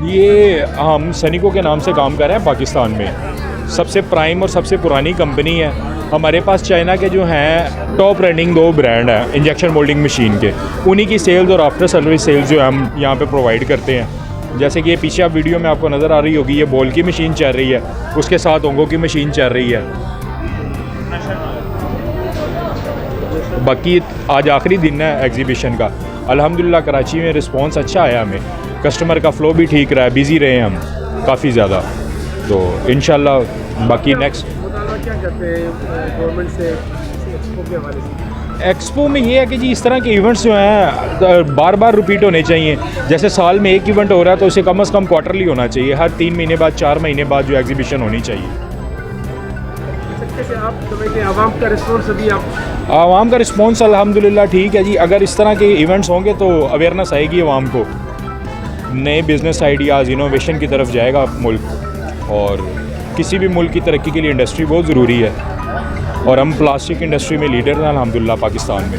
ये हम सनिको के नाम से काम कर रहे हैं पाकिस्तान में। सबसे प्राइम और सबसे पुरानी कंपनी है। हमारे पास चाइना के जो हैं टॉप रनिंग 2 ब्रांड हैं इंजेक्शन मोल्डिंग मशीन के, उन्हीं की सेल्स और आफ्टर सर्विस सेल्स जो है हम यहाँ पे प्रोवाइड करते हैं। जैसे कि ये पीछे आप वीडियो में आपको नज़र आ रही होगी, ये बॉल की मशीन चल रही है, उसके साथ ओंगो की मशीन चल रही है। बाकी आज आखिरी दिन है एग्जीबिशन का। अल्हम्दुलिल्लाह कराची में रिस्पांस अच्छा आया हमें, कस्टमर का फ़्लो भी ठीक रहा है, बिज़ी रहे हम काफ़ी ज़्यादा। तो इंशाल्लाह बाकी नेक्स्ट क्या कहते हैं गवर्नमेंट से एक्सपो के हवाले से? एक्सपो में ये है कि जी इस तरह के इवेंट्स जो हैं बार बार रिपीट होने चाहिए। जैसे साल में एक इवेंट हो रहा है तो उसे कम से कम क्वार्टरली होना चाहिए, हर 3 महीने बाद 4 महीने बाद जो एग्जीबिशन होनी चाहिए। कैसे आप समझते हैं आवाम का रिस्पॉन्स? अभी आप आवाम का रिस्पॉन्स अल्हम्दुलिल्लाह ठीक है जी। अगर इस तरह के इवेंट्स होंगे तो अवेयरनेस आएगी आवाम को, नए बिज़नेस आइडियाज़ इनोवेशन की तरफ जाएगा मुल्क। और किसी भी मुल्क की तरक्की के लिए इंडस्ट्री बहुत ज़रूरी है और हम प्लास्टिक इंडस्ट्री में लीडर हैं अल्हम्दुलिल्लाह पाकिस्तान में।